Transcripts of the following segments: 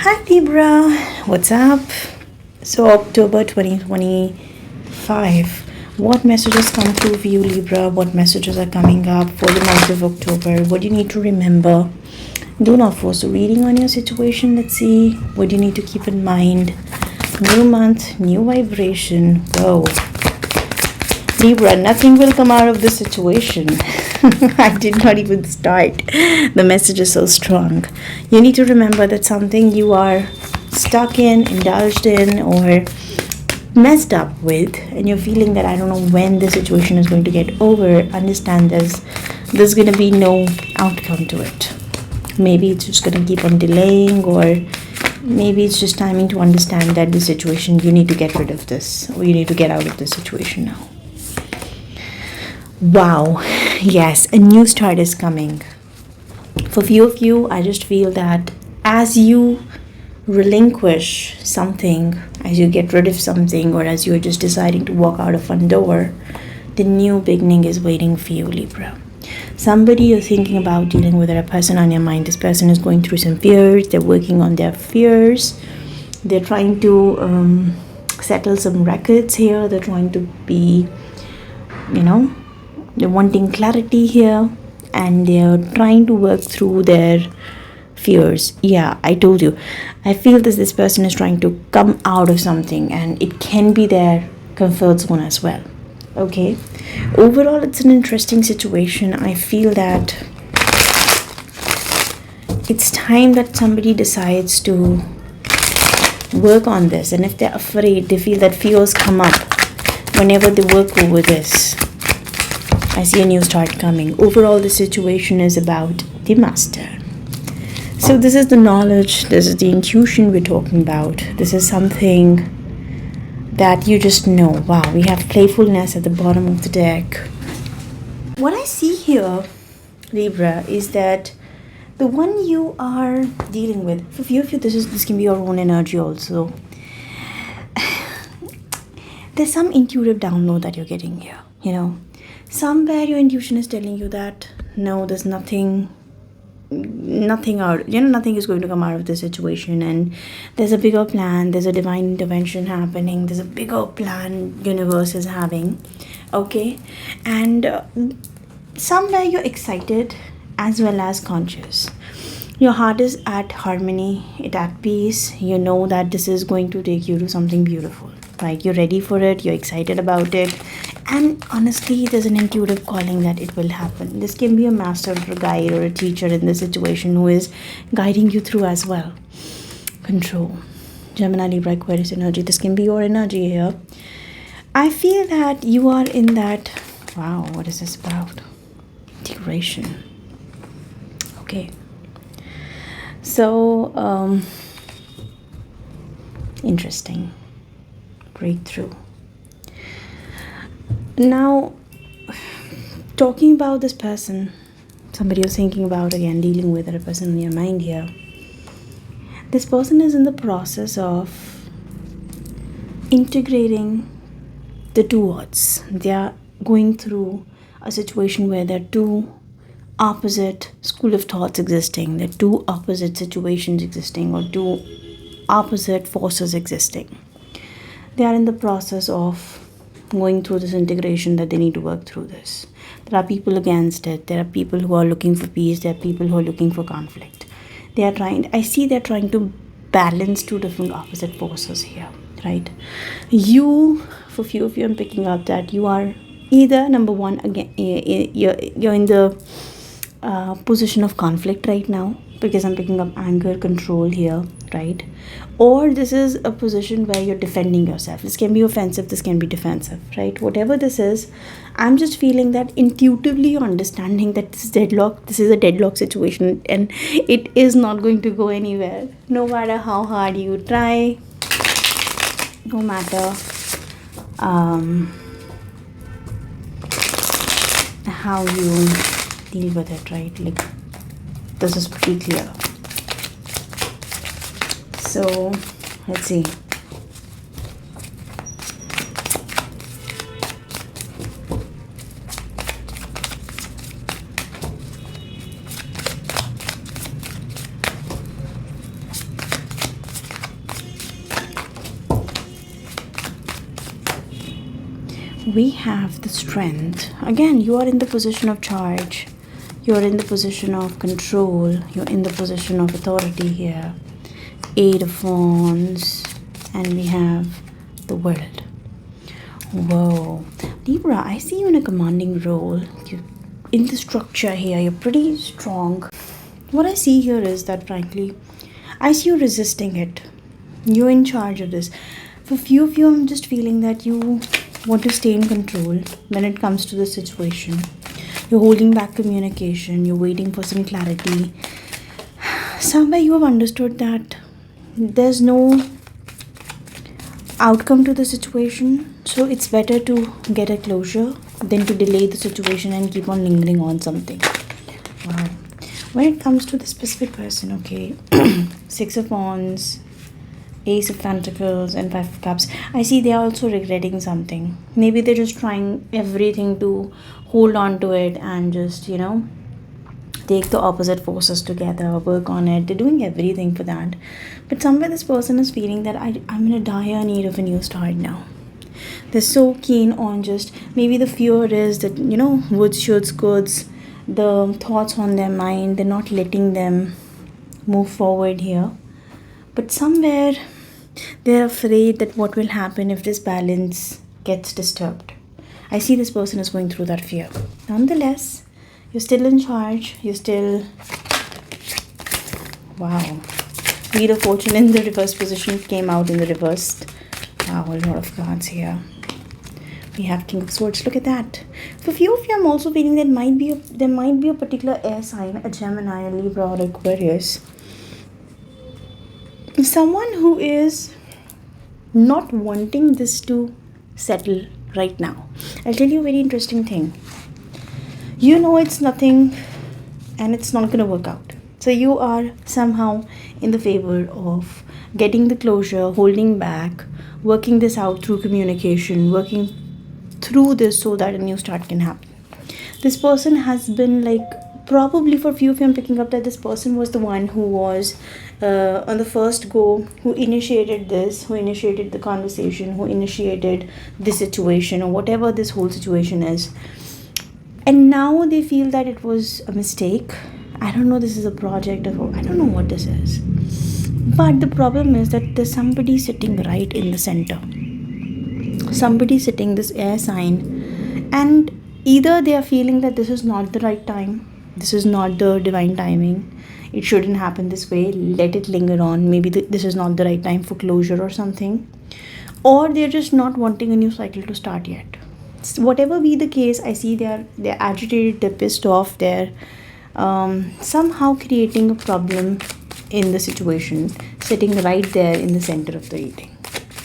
Hi Libra, what's up? So October 2025. What messages come through for you, Libra? What messages are coming up for the month of October? What do you need to remember? Do not force a reading on your situation. Let's see what you need to keep in mind. New month, new vibration. Whoa. Libra, nothing will come out of this situation. I did not even start. The message is so strong. You need to remember that something you are stuck in, indulged in, or messed up with, and you're feeling that I don't know when the situation is going to get over. Understand this. There's going to be no outcome to it. Maybe it's just going to keep on delaying, or maybe it's just timing to understand that the situation, you need to get rid of this, or you need to get out of this situation now. Wow, yes, a new start is coming. For few of you, I just feel that as you relinquish something, as you get rid of something, or as you're just deciding to walk out of one door, the new beginning is waiting for you, Libra. Somebody you're thinking about dealing with, or a person on your mind. This person is going through some fears. They're working on their fears. They're trying to settle some records here. They're trying to be, they're wanting clarity here, and they're trying to work through their fears. Yeah, I told you. I feel this person is trying to come out of something, and it can be their comfort zone as well. Okay. Overall, it's an interesting situation. I feel that it's time that somebody decides to work on this. And if they're afraid, they feel that fears come up whenever they work over this. I see a new start coming. Overall, the situation is about the master. So this is the knowledge, this is the intuition we're talking about. This is something that you just know. Wow, we have playfulness at the bottom of the deck. What I see here, Libra, is that the one you are dealing with, for few of you, this can be your own energy also. There's some intuitive download that you're getting here, Somewhere your intuition is telling you that no, there's nothing out, nothing is going to come out of this situation, and there's a bigger plan, there's a divine intervention happening, there's a bigger plan universe is having. Okay, and somewhere you're excited as well as conscious. Your heart is at harmony, it's at peace. You know that this is going to take you to something beautiful. Right, you're ready for it, you're excited about it, and honestly, there's an intuitive calling that it will happen. This can be a master or a guide or a teacher in this situation who is guiding you through as well. Control. Gemini, Libra, Aquarius energy. This can be your energy here. I feel that you are in that, wow, what is this about? Integration. Okay. So, interesting. Breakthrough. Now, talking about this person, somebody you're thinking about again, dealing with, or a person in your mind here. This person is in the process of integrating the two worlds. They are going through a situation where there are two opposite school of thoughts existing. There are two opposite situations existing, or two opposite forces existing. They are in the process of going through this integration, that they need to work through this. There are people against it. There are people who are looking for peace. There are people who are looking for conflict. They're trying to balance two different opposite forces here, right? For few of you, I'm picking up that you are either, number one, again, you're in the position of conflict right now, because I'm picking up anger, control here, right? Or this is a position where you're defending yourself. This can be offensive, this can be defensive, right? Whatever this is, I'm just feeling that intuitively understanding that this is a deadlock situation, and it is not going to go anywhere. No matter how hard you try, no matter how you deal with it, right? Like, this is pretty clear. So, let's see. We have the strength. Again, you are in the position of charge. You're in the position of control. You're in the position of authority here. Eight of Wands. And we have the World. Whoa. Libra, I see you in a commanding role. You in the structure here. You're pretty strong. What I see here is that, frankly, I see you resisting it. You're in charge of this. For few of you, I'm just feeling that you want to stay in control when it comes to the situation. You're holding back communication. You're waiting for some clarity. Somewhere you have understood that there's no outcome to the situation. So it's better to get a closure than to delay the situation and keep on lingering on something. Wow. When it comes to the specific person, okay, Six of Wands, Ace of Pentacles and Five of Cups, I see they are also regretting something. Maybe they're just trying everything to hold on to it and just, take the opposite forces together, work on it. They're doing everything for that. But somewhere this person is feeling that I'm in a dire need of a new start now. They're so keen on just, maybe the fear is that, woods, shoulds, coulds, the thoughts on their mind, they're not letting them move forward here. But somewhere they're afraid that what will happen if this balance gets disturbed. I see this person is going through that fear. Nonetheless, you're still in charge. You're still... Wow. Wheel of Fortune in the reverse position came out in the reversed. Wow, a lot of cards here. We have King of Swords. Look at that. For a few of you, I'm also feeling there might be a particular air sign, a Gemini, a Libra, or Aquarius. Someone who is not wanting this to settle right now. I'll tell you a very interesting thing. It's nothing and it's not going to work out. So you are somehow in the favor of getting the closure, holding back, working this out through communication, working through this so that a new start can happen. This person has been probably for a few of you, I'm picking up that this person was the one who was on the first go, who initiated this, who initiated the conversation, who initiated the situation or whatever this whole situation is. And now they feel that it was a mistake. I don't know, this is a project or I don't know what this is. But the problem is that there's somebody sitting right in the center. Somebody sitting, this air sign. And either they are feeling that this is not the right time. This is not the divine timing. It shouldn't happen this way. Let it linger on. Maybe this is not the right time for closure or something. Or they're just not wanting a new cycle to start yet. Whatever be the case, I see they're agitated, they're pissed off, they're somehow creating a problem in the situation, sitting right there in the center of the reading.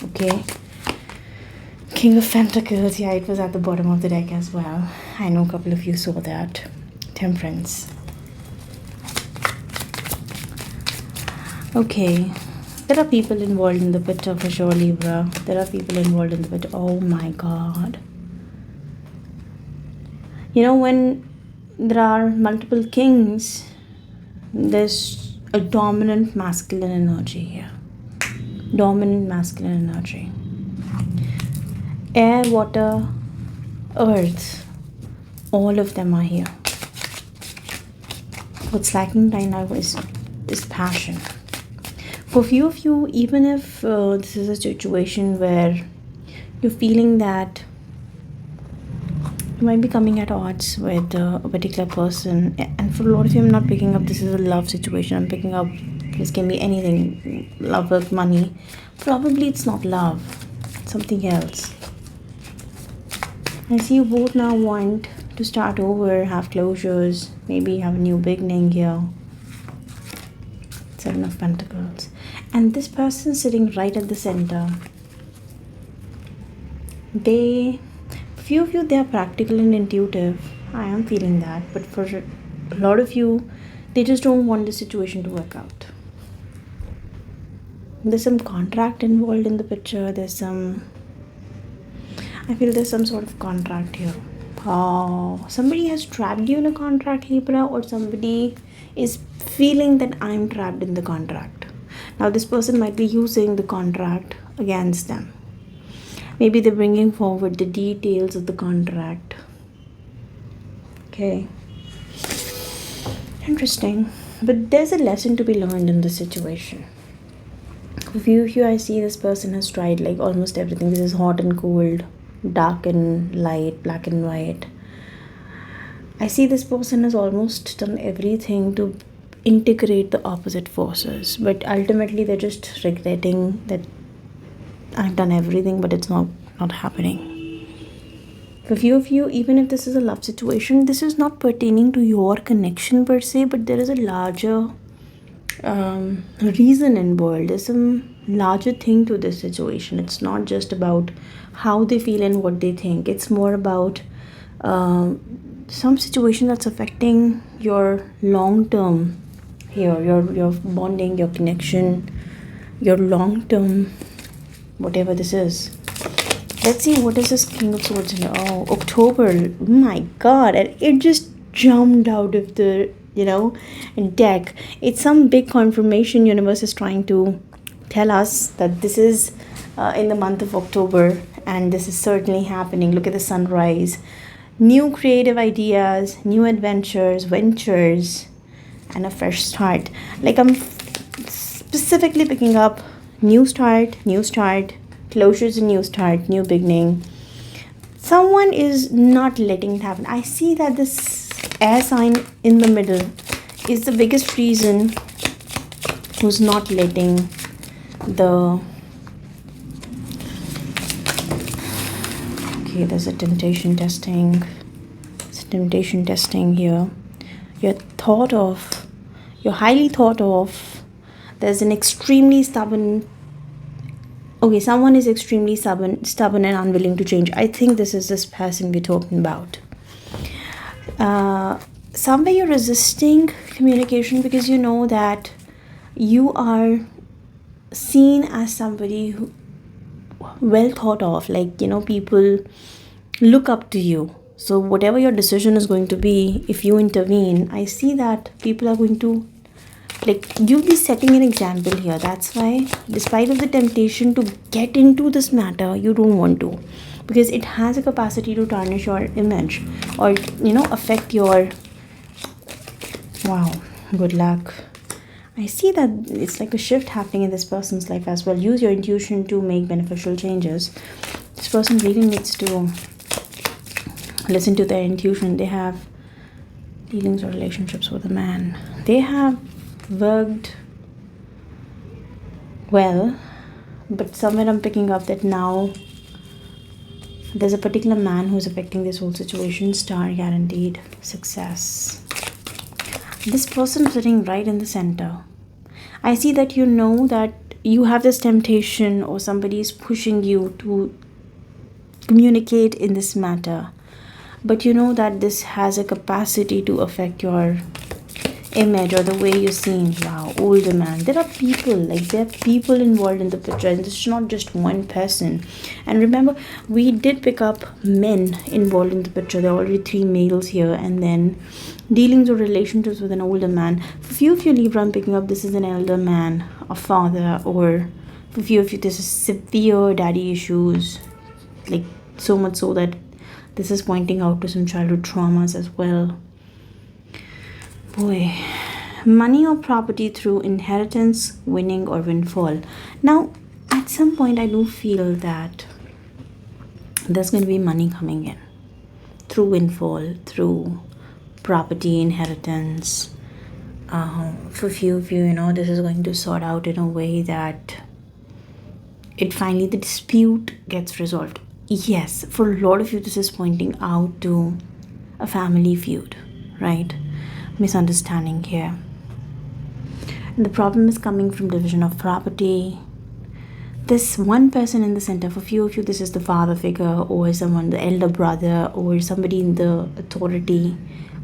Okay. King of Pentacles, yeah, it was at the bottom of the deck as well. I know a couple of you saw that. Temperance. Okay. There are people involved in the picture for sure, Libra. There are people involved in the picture. Oh my God. When there are multiple kings, there's a dominant masculine energy here. Dominant masculine energy. Air, water, earth, all of them are here. What's lacking right now is this passion. For a few of you, even if this is a situation where you're feeling that you might be coming at odds with a particular person, and for a lot of you, I'm not picking up this is a love situation. I'm picking up this can be anything, love, work, money. Probably it's not love, it's something else. I see you both now want to start over, have closures, maybe have a new beginning here. Seven of Pentacles. And this person sitting right at the center, few of you, they are practical and intuitive. I am feeling that. But for a lot of you, they just don't want the situation to work out. There's some contract involved in the picture. I feel there's some sort of contract here. Oh, somebody has trapped you in a contract, Libra, or somebody is feeling that I'm trapped in the contract. Now, this person might be using the contract against them. Maybe they're bringing forward the details of the contract. Okay. Interesting. But there's a lesson to be learned in this situation. For few of you, I see this person has tried like almost everything. This is hot and cold, dark and light, black and white. I see this person has almost done everything to integrate the opposite forces, but ultimately they're just regretting that I've done everything, but it's not happening. For few of you, even if this is a love situation, this is not pertaining to your connection per se, but there is a larger reason involved. There's some larger thing to this situation. It's not just about how they feel and what they think. It's more about some situation that's affecting your long term here, your bonding, your connection, your long term, whatever this is. Let's see, what is this King of Swords? Oh, October. Oh my God. And it just jumped out of the, deck. It's some big confirmation universe is trying to tell us that this is in the month of October. And this is certainly happening. Look at the sunrise. New creative ideas, new ventures, and a fresh start. Like I'm specifically picking up new start, closures, a new start, new beginning. Someone is not letting it happen. I see that this air sign in the middle is the biggest reason who's not letting the... Okay, there's a temptation testing. It's a temptation testing here. You're highly thought of. There's an extremely stubborn... Okay, someone is extremely stubborn and unwilling to change. I think this is this person we're talking about. Somewhere you're resisting communication because you know that you are seen as somebody who well thought of. Like, people look up to you. So whatever your decision is going to be, if you intervene, I see that people are going to... Like, you'll be setting an example here. That's why, despite of the temptation to get into this matter, you don't want to. Because it has a capacity to tarnish your image. Or, affect your... Wow, good luck. I see that it's like a shift happening in this person's life as well. Use your intuition to make beneficial changes. This person really needs to listen to their intuition. They have dealings or relationships with a man. They have worked well, but somewhere I'm picking up that now there's a particular man who's affecting this whole situation. Star guaranteed success. This person sitting right in the center. I see that you know that you have this temptation or somebody is pushing you to communicate in this matter, but you know that this has a capacity to affect your image or the way you're seen. Wow, older man. There are people involved in the picture, and this is not just one person. And remember, we did pick up men involved in the picture. There are already 3 males here, and then dealings or relationships with an older man. For few of you Libra, I'm picking up this is an elder man, a father, or for few of you this is severe daddy issues, like so much so that this is pointing out to some childhood traumas as well. Boy, money or property through inheritance, winning or windfall. Now, at some point, I do feel that there's going to be money coming in through windfall, through property, inheritance. For few of you, this is going to sort out in a way that the dispute gets resolved. Yes, for a lot of you, this is pointing out to a family feud, right? Misunderstanding here. And the problem is coming from division of property. This one person in the center, for few of you, this is the father figure or someone, the elder brother or somebody in the authority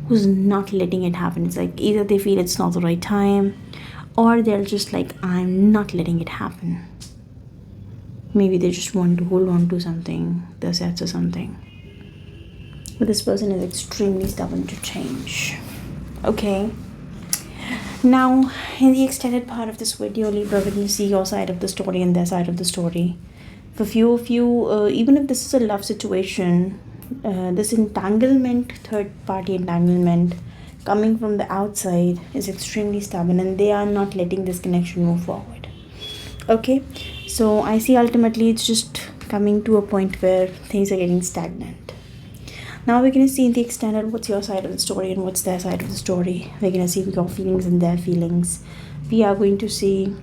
who's not letting it happen. It's like either they feel it's not the right time or they're just like, I'm not letting it happen. Maybe they just want to hold on to something, the assets or something. But this person is extremely stubborn to change. Okay, now in the extended part of this video, Libra, we're going to see your side of the story and their side of the story. For few of you, even if this is a love situation, this entanglement, third party entanglement, coming from the outside is extremely stubborn, and they are not letting this connection move forward. Okay, so I see ultimately it's just coming to a point where things are getting stagnant. Now we're going to see in the extended what's your side of the story and what's their side of the story. We're going to see your feelings and their feelings. We are going to see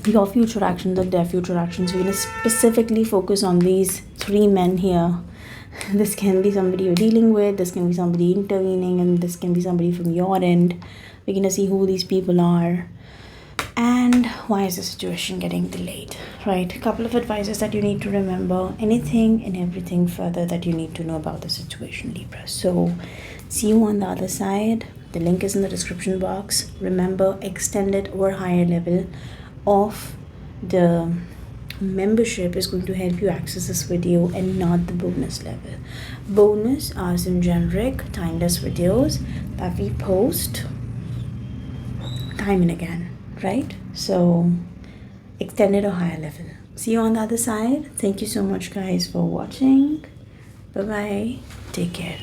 your future actions and their future actions. We're going to specifically focus on these three men here. This can be somebody you're dealing with, this can be somebody intervening, and this can be somebody from your end. We're going to see who these people are and why is the situation getting delayed, right? A couple of advices that you need to remember, anything and everything further that you need to know about the situation, Libra. So see you on the other side. The link is in the description box. Remember, extended or higher level of the membership is going to help you access this video and not the bonus level. Bonus are some generic timeless videos that we post time and again, right? So extended or higher level. See you on the other side. Thank you so much guys for watching. Bye bye. Take care.